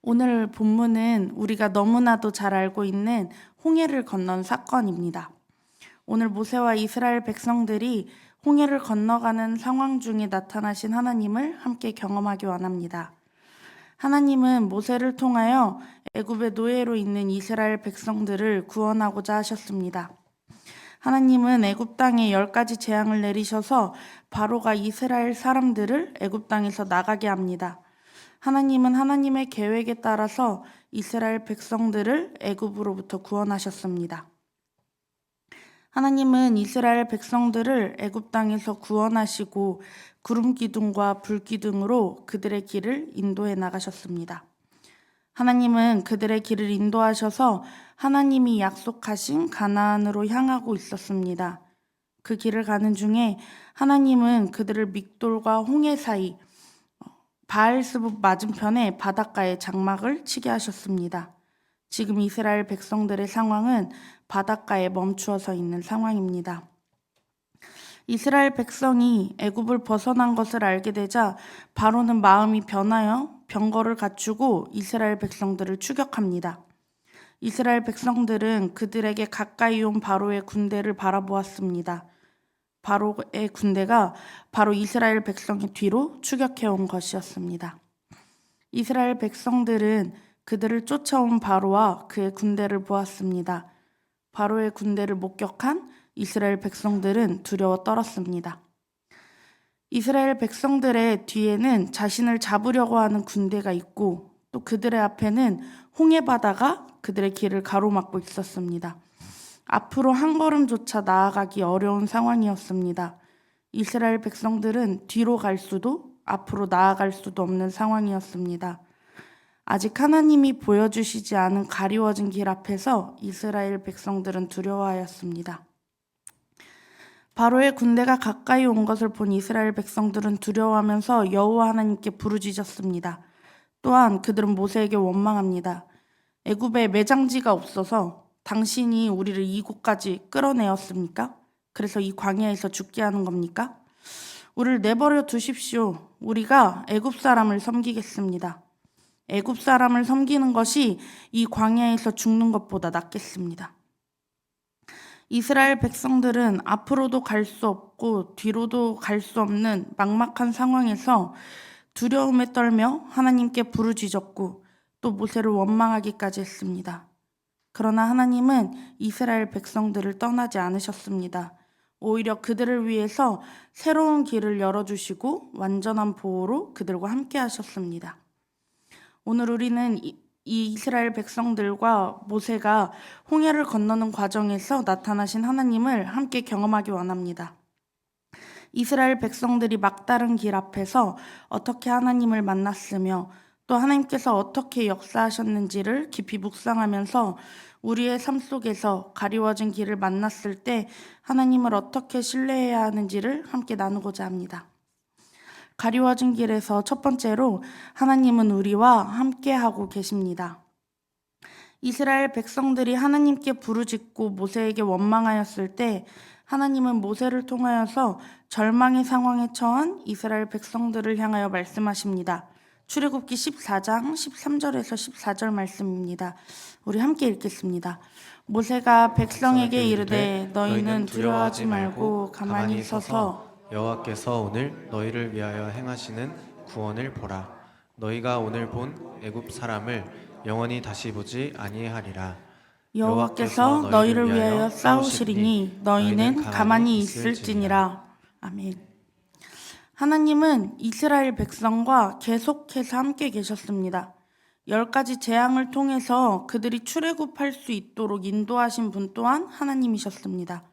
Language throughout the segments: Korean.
오늘 본문은 우리가 너무나도 잘 알고 있는 홍해를 건넌 사건입니다. 오늘 모세와 이스라엘 백성들이 홍해를 건너가는 상황 중에 나타나신 하나님을 함께 경험하기 원합니다. 하나님은 모세를 통하여 애굽의 노예로 있는 이스라엘 백성들을 구원하고자 하셨습니다. 하나님은 애굽 땅에 10가지 재앙을 내리셔서 바로가 이스라엘 사람들을 애굽 땅에서 나가게 합니다. 하나님은 하나님의 계획에 따라서 이스라엘 백성들을 애굽으로부터 구원하셨습니다. 하나님은 이스라엘 백성들을 애굽 땅에서 구원하시고 구름 기둥과 불 기둥으로 그들의 길을 인도해 나가셨습니다. 하나님은 그들의 길을 인도하셔서 하나님이 약속하신 가나안으로 향하고 있었습니다. 그 길을 가는 중에 하나님은 그들을 믹돌과 홍해 사이 바알스붓 맞은편에 바닷가에 장막을 치게 하셨습니다. 지금 이스라엘 백성들의 상황은 바닷가에 멈추어 서 있는 상황입니다. 이스라엘 백성이 애굽을 벗어난 것을 알게 되자 바로는 마음이 변하여 병거를 갖추고 이스라엘 백성들을 추격합니다. 이스라엘 백성들은 그들에게 가까이 온 바로의 군대를 바라보았습니다. 바로의 군대가 바로 이스라엘 백성의 뒤로 추격해온 것이었습니다. 이스라엘 백성들은 그들을 쫓아온 바로와 그의 군대를 보았습니다. 바로의 군대를 목격한 이스라엘 백성들은 두려워 떨었습니다. 이스라엘 백성들의 뒤에는 자신을 잡으려고 하는 군대가 있고 또 그들의 앞에는 홍해바다가 그들의 길을 가로막고 있었습니다. 앞으로 한 걸음조차 나아가기 어려운 상황이었습니다. 이스라엘 백성들은 뒤로 갈 수도 앞으로 나아갈 수도 없는 상황이었습니다. 아직 하나님이 보여주시지 않은 가리워진 길 앞에서 이스라엘 백성들은 두려워하였습니다. 바로의 군대가 가까이 온 것을 본 이스라엘 백성들은 두려워하면서 여호와 하나님께 부르짖었습니다. 또한 그들은 모세에게 원망합니다. 애굽에 매장지가 없어서 당신이 우리를 이곳까지 끌어내었습니까? 그래서 이 광야에서 죽게 하는 겁니까? 우리를 내버려 두십시오. 우리가 애굽 사람을 섬기겠습니다. 애굽 사람을 섬기는 것이 이 광야에서 죽는 것보다 낫겠습니다. 이스라엘 백성들은 앞으로도 갈 수 없고 뒤로도 갈 수 없는 막막한 상황에서 두려움에 떨며 하나님께 부르짖었고 또 모세를 원망하기까지 했습니다. 그러나 하나님은 이스라엘 백성들을 떠나지 않으셨습니다. 오히려 그들을 위해서 새로운 길을 열어주시고 완전한 보호로 그들과 함께 하셨습니다. 오늘 우리는 이 이스라엘 백성들과 모세가 홍해를 건너는 과정에서 나타나신 하나님을 함께 경험하기 원합니다. 이스라엘 백성들이 막다른 길 앞에서 어떻게 하나님을 만났으며 또 하나님께서 어떻게 역사하셨는지를 깊이 묵상하면서 우리의 삶 속에서 가리워진 길을 만났을 때 하나님을 어떻게 신뢰해야 하는지를 함께 나누고자 합니다. 가리워진 길에서 첫 번째로 하나님은 우리와 함께하고 계십니다. 이스라엘 백성들이 하나님께 부르짖고 모세에게 원망하였을 때 하나님은 모세를 통하여서 절망의 상황에 처한 이스라엘 백성들을 향하여 말씀하십니다. 출애굽기 14장 13절에서 14절 말씀입니다. 우리 함께 읽겠습니다. 모세가 백성에게 이르되 너희는 두려워하지 말고 가만히 서서 여호와께서 오늘 너희를 위하여 행하시는 구원을 보라. 너희가 오늘 본 애굽 사람을 영원히 다시 보지 아니하리라. 여호와께서 너희를 위하여 싸우시리니 너희는 가만히 있을지니라. 아멘. 하나님은 이스라엘 백성과 계속해서 함께 계셨습니다. 10가지 재앙을 통해서 그들이 출애굽할 수 있도록 인도하신 분 또한 하나님이셨습니다.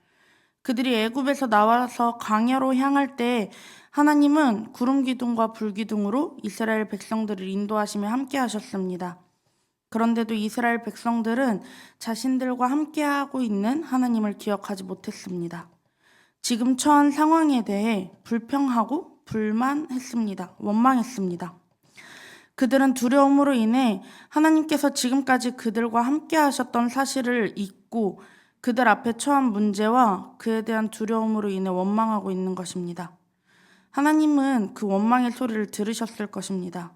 그들이 애굽에서 나와서 광야로 향할 때 하나님은 구름 기둥과 불 기둥으로 이스라엘 백성들을 인도하시며 함께 하셨습니다. 그런데도 이스라엘 백성들은 자신들과 함께하고 있는 하나님을 기억하지 못했습니다. 지금 처한 상황에 대해 불평하고 불만했습니다. 원망했습니다. 그들은 두려움으로 인해 하나님께서 지금까지 그들과 함께 하셨던 사실을 잊고 그들 앞에 처한 문제와 그에 대한 두려움으로 인해 원망하고 있는 것입니다. 하나님은 그 원망의 소리를 들으셨을 것입니다.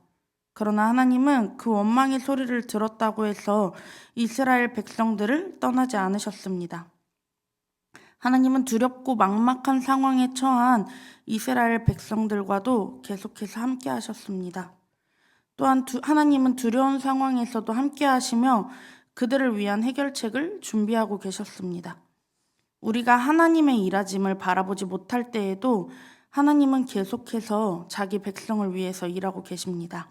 그러나 하나님은 그 원망의 소리를 들었다고 해서 이스라엘 백성들을 떠나지 않으셨습니다. 하나님은 두렵고 막막한 상황에 처한 이스라엘 백성들과도 계속해서 함께 하셨습니다. 또한 하나님은 두려운 상황에서도 함께 하시며 그들을 위한 해결책을 준비하고 계셨습니다. 우리가 하나님의 일하심을 바라보지 못할 때에도 하나님은 계속해서 자기 백성을 위해서 일하고 계십니다.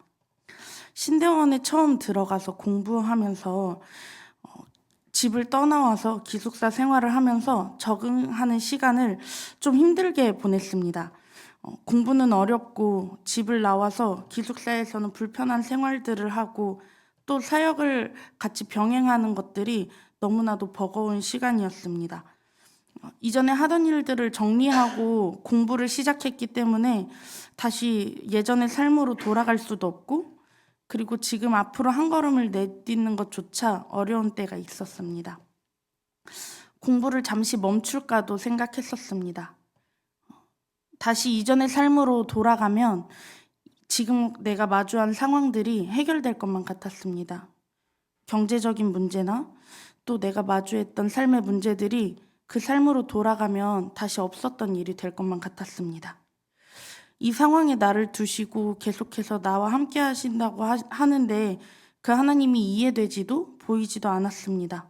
신대원에 처음 들어가서 공부하면서 집을 떠나와서 기숙사 생활을 하면서 적응하는 시간을 좀 힘들게 보냈습니다. 공부는 어렵고 집을 나와서 기숙사에서는 불편한 생활들을 하고 또 사역을 같이 병행하는 것들이 너무나도 버거운 시간이었습니다. 이전에 하던 일들을 정리하고 공부를 시작했기 때문에 다시 예전의 삶으로 돌아갈 수도 없고 그리고 지금 앞으로 한 걸음을 내딛는 것조차 어려운 때가 있었습니다. 공부를 잠시 멈출까도 생각했었습니다. 다시 이전의 삶으로 돌아가면 지금 내가 마주한 상황들이 해결될 것만 같았습니다. 경제적인 문제나 또 내가 마주했던 삶의 문제들이 그 삶으로 돌아가면 다시 없었던 일이 될 것만 같았습니다. 이 상황에 나를 두시고 계속해서 나와 함께 하신다고 하는데 그 하나님이 이해되지도 보이지도 않았습니다.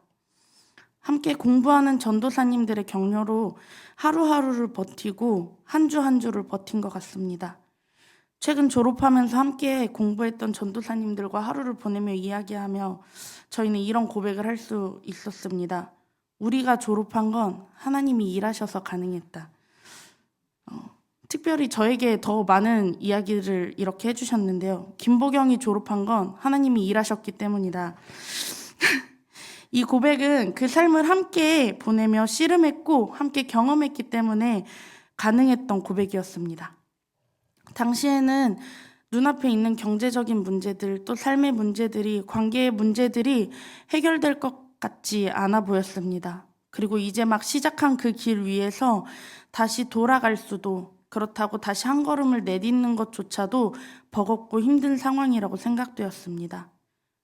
함께 공부하는 전도사님들의 격려로 하루하루를 버티고 한 주 한 주를 버틴 것 같습니다. 최근 졸업하면서 함께 공부했던 전도사님들과 하루를 보내며 이야기하며 저희는 이런 고백을 할 수 있었습니다. 우리가 졸업한 건 하나님이 일하셔서 가능했다. 특별히 저에게 더 많은 이야기를 이렇게 해주셨는데요. 김보경이 졸업한 건 하나님이 일하셨기 때문이다. 이 고백은 그 삶을 함께 보내며 씨름했고 함께 경험했기 때문에 가능했던 고백이었습니다. 당시에는 눈앞에 있는 경제적인 문제들, 또 삶의 문제들이, 관계의 문제들이 해결될 것 같지 않아 보였습니다. 그리고 이제 막 시작한 그 길 위에서 다시 돌아갈 수도, 그렇다고 다시 한 걸음을 내딛는 것조차도 버겁고 힘든 상황이라고 생각되었습니다.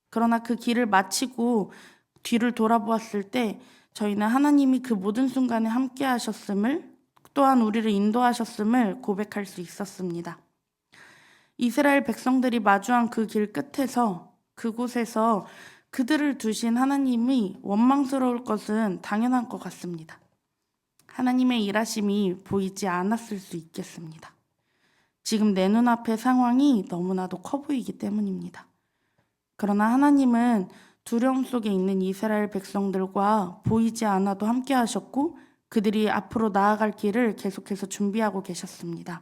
그러나 그 길을 마치고 뒤를 돌아보았을 때 저희는 하나님이 그 모든 순간에 함께 하셨음을, 또한 우리를 인도하셨음을 고백할 수 있었습니다. 이스라엘 백성들이 마주한 그 길 끝에서, 그곳에서 그들을 두신 하나님이 원망스러울 것은 당연한 것 같습니다. 하나님의 일하심이 보이지 않았을 수 있겠습니다. 지금 내 눈앞의 상황이 너무나도 커 보이기 때문입니다. 그러나 하나님은 두려움 속에 있는 이스라엘 백성들과 보이지 않아도 함께 하셨고 그들이 앞으로 나아갈 길을 계속해서 준비하고 계셨습니다.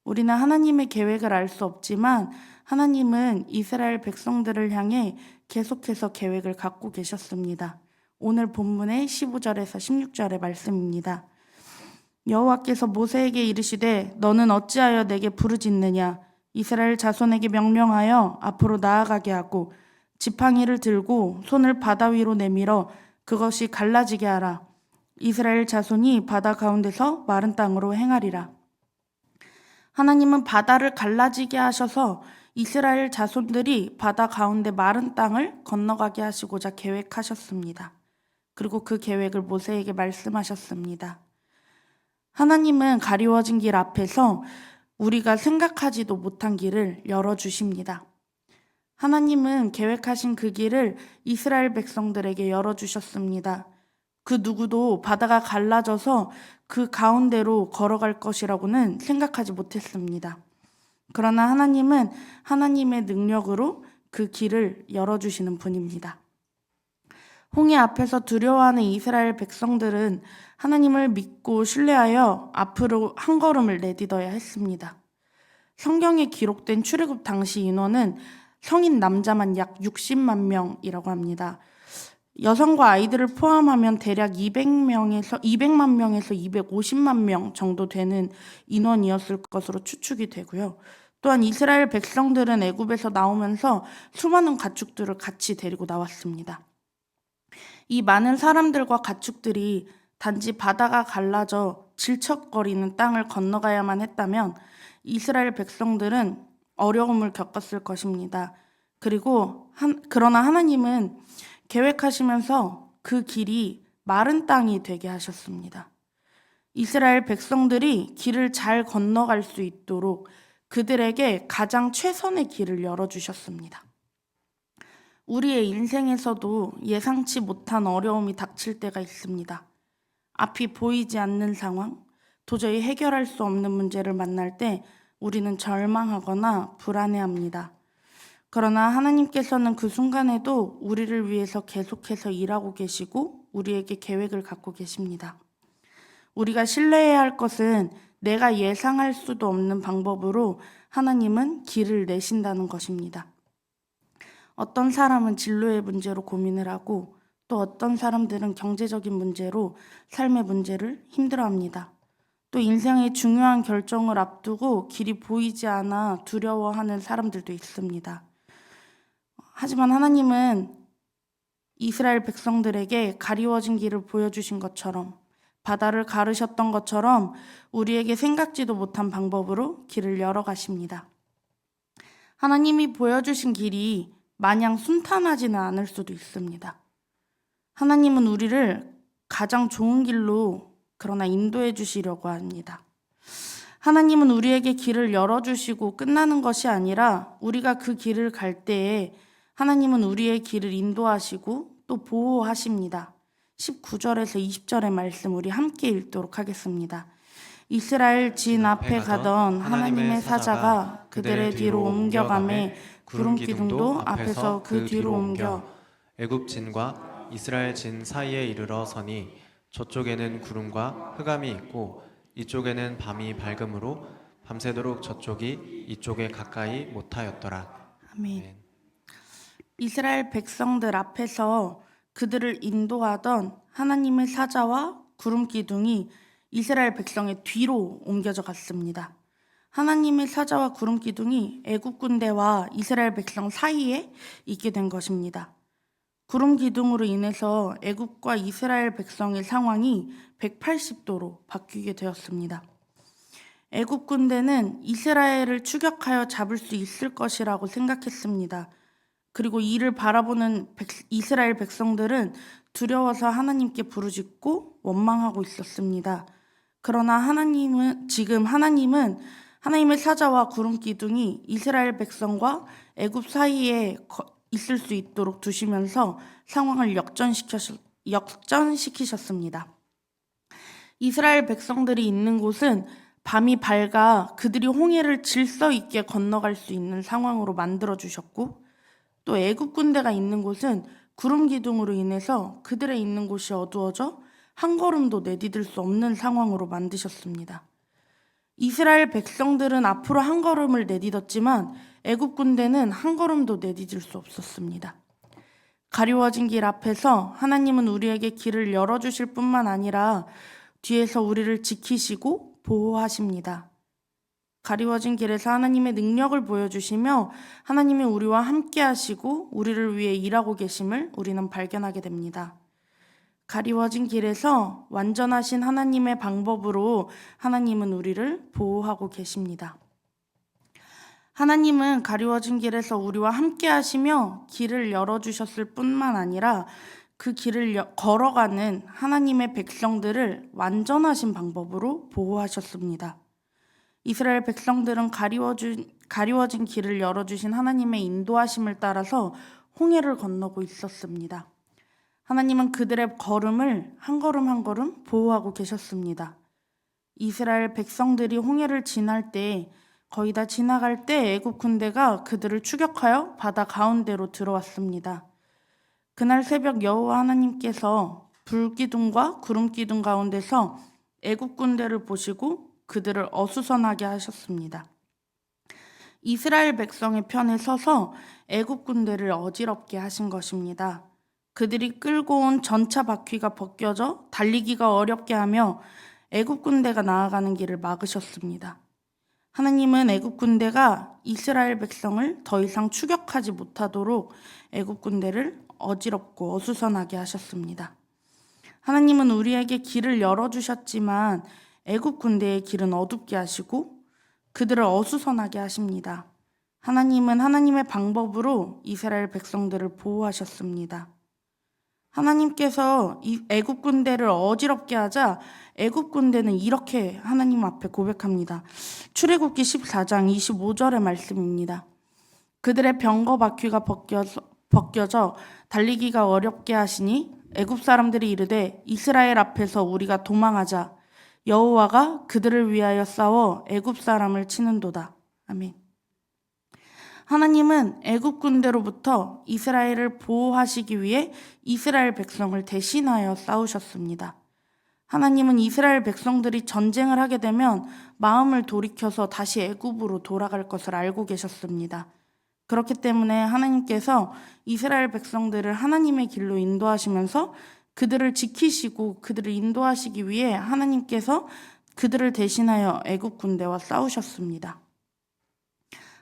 우리는 하나님의 계획을 알 수 없지만 하나님은 이스라엘 백성들을 향해 계속해서 계획을 갖고 계셨습니다. 오늘 본문의 15절에서 16절의 말씀입니다. 여호와께서 모세에게 이르시되 너는 어찌하여 내게 부르짖느냐 이스라엘 자손에게 명령하여 앞으로 나아가게 하고 지팡이를 들고 손을 바다 위로 내밀어 그것이 갈라지게 하라. 이스라엘 자손이 바다 가운데서 마른 땅으로 행하리라. 하나님은 바다를 갈라지게 하셔서 이스라엘 자손들이 바다 가운데 마른 땅을 건너가게 하시고자 계획하셨습니다. 그리고 그 계획을 모세에게 말씀하셨습니다. 하나님은 가리워진 길 앞에서 우리가 생각하지도 못한 길을 열어주십니다. 하나님은 계획하신 그 길을 이스라엘 백성들에게 열어주셨습니다. 그 누구도 바다가 갈라져서 그 가운데로 걸어갈 것이라고는 생각하지 못했습니다. 그러나 하나님은 하나님의 능력으로 그 길을 열어주시는 분입니다. 홍해 앞에서 두려워하는 이스라엘 백성들은 하나님을 믿고 신뢰하여 앞으로 한 걸음을 내딛어야 했습니다. 성경에 기록된 출애굽 당시 인원은 성인 남자만 약 60만 명이라고 합니다. 여성과 아이들을 포함하면 대략 200만 명에서 250만 명 정도 되는 인원이었을 것으로 추측이 되고요. 또한 이스라엘 백성들은 애굽에서 나오면서 수많은 가축들을 같이 데리고 나왔습니다. 이 많은 사람들과 가축들이 단지 바다가 갈라져 질척거리는 땅을 건너가야만 했다면 이스라엘 백성들은 어려움을 겪었을 것입니다. 그러나 하나님은 계획하시면서 그 길이 마른 땅이 되게 하셨습니다. 이스라엘 백성들이 길을 잘 건너갈 수 있도록 그들에게 가장 최선의 길을 열어주셨습니다. 우리의 인생에서도 예상치 못한 어려움이 닥칠 때가 있습니다. 앞이 보이지 않는 상황, 도저히 해결할 수 없는 문제를 만날 때 우리는 절망하거나 불안해합니다. 그러나 하나님께서는 그 순간에도 우리를 위해서 계속해서 일하고 계시고 우리에게 계획을 갖고 계십니다. 우리가 신뢰해야 할 것은 내가 예상할 수도 없는 방법으로 하나님은 길을 내신다는 것입니다. 어떤 사람은 진로의 문제로 고민을 하고 또 어떤 사람들은 경제적인 문제로 삶의 문제를 힘들어합니다. 또 인생의 중요한 결정을 앞두고 길이 보이지 않아 두려워하는 사람들도 있습니다. 하지만 하나님은 이스라엘 백성들에게 가리워진 길을 보여주신 것처럼 바다를 가르셨던 것처럼 우리에게 생각지도 못한 방법으로 길을 열어가십니다. 하나님이 보여주신 길이 마냥 순탄하지는 않을 수도 있습니다. 하나님은 우리를 가장 좋은 길로 그러나 인도해 주시려고 합니다. 하나님은 우리에게 길을 열어주시고 끝나는 것이 아니라 우리가 그 길을 갈 때에 하나님은 우리의 길을 인도하시고 또 보호하십니다. 19절에서 20절의 말씀 우리 함께 읽도록 하겠습니다. 이스라엘 진 앞에 가던 하나님의 사자가 그들의 뒤로 옮겨가매 구름 기둥도 앞에서 그 뒤로 옮겨 애굽 진과 이스라엘 진 사이에 이르러 서니 저쪽에는 구름과 흑암이 있고 이쪽에는 밤이 밝음으로 밤새도록 저쪽이 이쪽에 가까이 못하였더라. 아멘. 이스라엘 백성들 앞에서 그들을 인도하던 하나님의 사자와 구름 기둥이 이스라엘 백성의 뒤로 옮겨져 갔습니다. 하나님의 사자와 구름 기둥이 애굽 군대와 이스라엘 백성 사이에 있게 된 것입니다. 구름 기둥으로 인해서 애굽과 이스라엘 백성의 상황이 180도로 바뀌게 되었습니다. 애굽 군대는 이스라엘을 추격하여 잡을 수 있을 것이라고 생각했습니다. 그리고 이를 바라보는 이스라엘 백성들은 두려워서 하나님께 부르짖고 원망하고 있었습니다. 그러나 하나님은 하나님의 사자와 구름 기둥이 이스라엘 백성과 애굽 사이에 있을 수 있도록 두시면서 상황을 역전시키셨습니다. 이스라엘 백성들이 있는 곳은 밤이 밝아 그들이 홍해를 질서 있게 건너갈 수 있는 상황으로 만들어 주셨고 또 애굽 군대가 있는 곳은 구름 기둥으로 인해서 그들의 있는 곳이 어두워져 한 걸음도 내디딜 수 없는 상황으로 만드셨습니다. 이스라엘 백성들은 앞으로 한 걸음을 내딛었지만 애굽 군대는 한 걸음도 내디딜 수 없었습니다. 가리워진 길 앞에서 하나님은 우리에게 길을 열어주실 뿐만 아니라 뒤에서 우리를 지키시고 보호하십니다. 가리워진 길에서 하나님의 능력을 보여주시며 하나님이 우리와 함께 하시고 우리를 위해 일하고 계심을 우리는 발견하게 됩니다. 가리워진 길에서 완전하신 하나님의 방법으로 하나님은 우리를 보호하고 계십니다. 하나님은 가리워진 길에서 우리와 함께 하시며 길을 열어주셨을 뿐만 아니라 그 길을 걸어가는 하나님의 백성들을 완전하신 방법으로 보호하셨습니다. 이스라엘 백성들은 가리워진 길을 열어주신 하나님의 인도하심을 따라서 홍해를 건너고 있었습니다. 하나님은 그들의 걸음을 한 걸음 한 걸음 보호하고 계셨습니다. 이스라엘 백성들이 홍해를 지날 때 거의 다 지나갈 때 애굽 군대가 그들을 추격하여 바다 가운데로 들어왔습니다. 그날 새벽 여호와 하나님께서 불기둥과 구름기둥 가운데서 애굽 군대를 보시고 그들을 어수선하게 하셨습니다. 이스라엘 백성의 편에 서서 애굽 군대를 어지럽게 하신 것입니다. 그들이 끌고 온 전차 바퀴가 벗겨져 달리기가 어렵게 하며 애굽 군대가 나아가는 길을 막으셨습니다. 하나님은 애굽 군대가 이스라엘 백성을 더 이상 추격하지 못하도록 애굽 군대를 어지럽고 어수선하게 하셨습니다. 하나님은 우리에게 길을 열어주셨지만 애굽 군대의 길은 어둡게 하시고 그들을 어수선하게 하십니다. 하나님은 하나님의 방법으로 이스라엘 백성들을 보호하셨습니다. 하나님께서 이 애굽 군대를 어지럽게 하자 애굽 군대는 이렇게 하나님 앞에 고백합니다. 출애굽기 14장 25절의 말씀입니다. 그들의 병거 바퀴가 벗겨져 달리기가 어렵게 하시니 애굽 사람들이 이르되 이스라엘 앞에서 우리가 도망하자. 여호와가 그들을 위하여 싸워 애굽 사람을 치는도다. 아멘. 하나님은 애굽 군대로부터 이스라엘을 보호하시기 위해 이스라엘 백성을 대신하여 싸우셨습니다. 하나님은 이스라엘 백성들이 전쟁을 하게 되면 마음을 돌이켜서 다시 애굽으로 돌아갈 것을 알고 계셨습니다. 그렇기 때문에 하나님께서 이스라엘 백성들을 하나님의 길로 인도하시면서 그들을 지키시고 그들을 인도하시기 위해 하나님께서 그들을 대신하여 애굽 군대와 싸우셨습니다.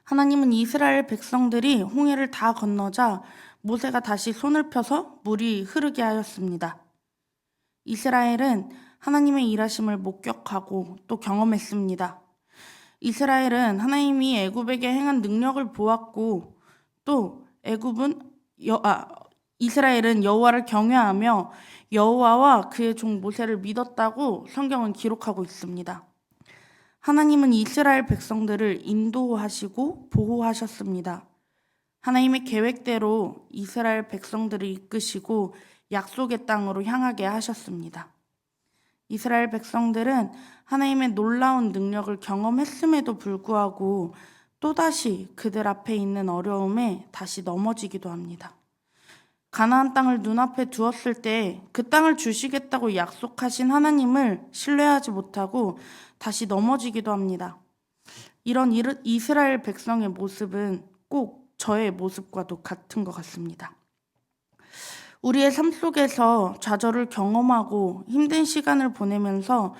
하나님은 이스라엘 백성들이 홍해를 다 건너자 모세가 다시 손을 펴서 물이 흐르게 하였습니다. 이스라엘은 하나님의 일하심을 목격하고 또 경험했습니다. 이스라엘은 하나님이 애굽에게 행한 능력을 보았고 또 이스라엘은 여호와를 경외하며 여호와와 그의 종 모세를 믿었다고 성경은 기록하고 있습니다. 하나님은 이스라엘 백성들을 인도하시고 보호하셨습니다. 하나님의 계획대로 이스라엘 백성들을 이끄시고 약속의 땅으로 향하게 하셨습니다. 이스라엘 백성들은 하나님의 놀라운 능력을 경험했음에도 불구하고 또다시 그들 앞에 있는 어려움에 다시 넘어지기도 합니다. 가나안 땅을 눈앞에 두었을 때 그 땅을 주시겠다고 약속하신 하나님을 신뢰하지 못하고 다시 넘어지기도 합니다. 이런 이스라엘 백성의 모습은 꼭 저의 모습과도 같은 것 같습니다. 우리의 삶 속에서 좌절을 경험하고 힘든 시간을 보내면서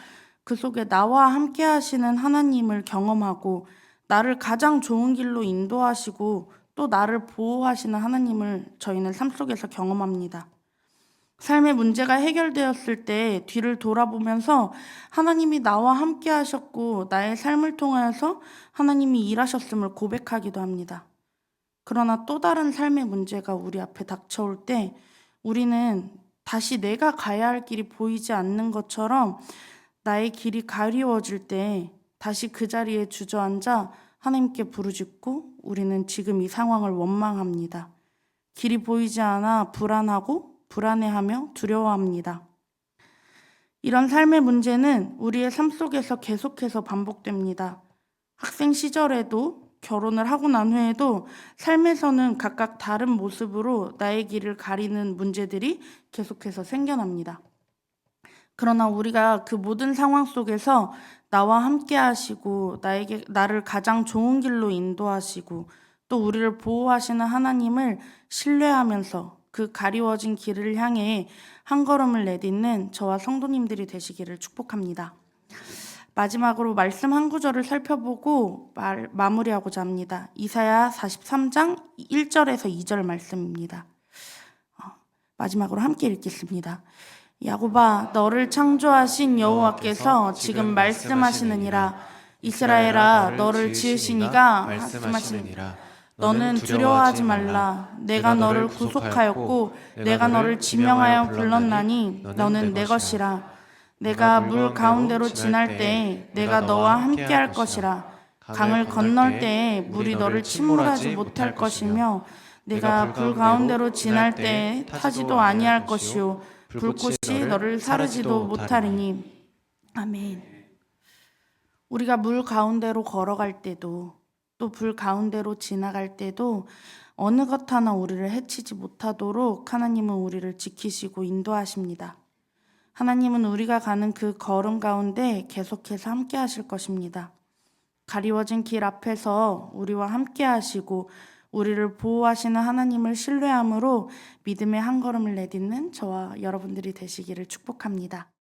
그 속에 나와 함께 하시는 하나님을 경험하고 나를 가장 좋은 길로 인도하시고 또 나를 보호하시는 하나님을 저희는 삶 속에서 경험합니다. 삶의 문제가 해결되었을 때 뒤를 돌아보면서 하나님이 나와 함께 하셨고 나의 삶을 통하여서 하나님이 일하셨음을 고백하기도 합니다. 그러나 또 다른 삶의 문제가 우리 앞에 닥쳐올 때 우리는 다시 내가 가야 할 길이 보이지 않는 것처럼 나의 길이 가리워질 때 다시 그 자리에 주저앉아 하나님께 부르짖고 우리는 지금 이 상황을 원망합니다. 길이 보이지 않아 불안하고 불안해하며 두려워합니다. 이런 삶의 문제는 우리의 삶 속에서 계속해서 반복됩니다. 학생 시절에도 결혼을 하고 난 후에도 삶에서는 각각 다른 모습으로 나의 길을 가리는 문제들이 계속해서 생겨납니다. 그러나 우리가 그 모든 상황 속에서 나와 함께 하시고 나를 가장 좋은 길로 인도하시고 또 우리를 보호하시는 하나님을 신뢰하면서 그 가리워진 길을 향해 한 걸음을 내딛는 저와 성도님들이 되시기를 축복합니다. 마지막으로 말씀 한 구절을 살펴보고 마무리하고자 합니다. 이사야 43장 1절에서 2절 말씀입니다. 마지막으로 함께 읽겠습니다. 야곱아, 너를 창조하신 여호와께서 지금 말씀하시느니라. 이스라엘아, 너를 지으신 이가 말씀하시느니라. 너는 두려워하지 말라. 내가 너를 구속하였고 내가 너를 지명하여 불렀나니 너는 내 것이라. 내가 물 가운데로 지날 때에 내가 너와 함께 할 것이라. 강을 건널 때에 물이 너를 침몰하지 못할 것이며 내가 불 가운데로 지날 때에 타지도 아니할 것이요 불꽃이 너를 사르지도 못하리니. 아멘. 우리가 물 가운데로 걸어갈 때도 또 불 가운데로 지나갈 때도 어느 것 하나 우리를 해치지 못하도록 하나님은 우리를 지키시고 인도하십니다. 하나님은 우리가 가는 그 걸음 가운데 계속해서 함께 하실 것입니다. 가리워진 길 앞에서 우리와 함께 하시고 우리를 보호하시는 하나님을 신뢰함으로 믿음의 한 걸음을 내딛는 저와 여러분들이 되시기를 축복합니다.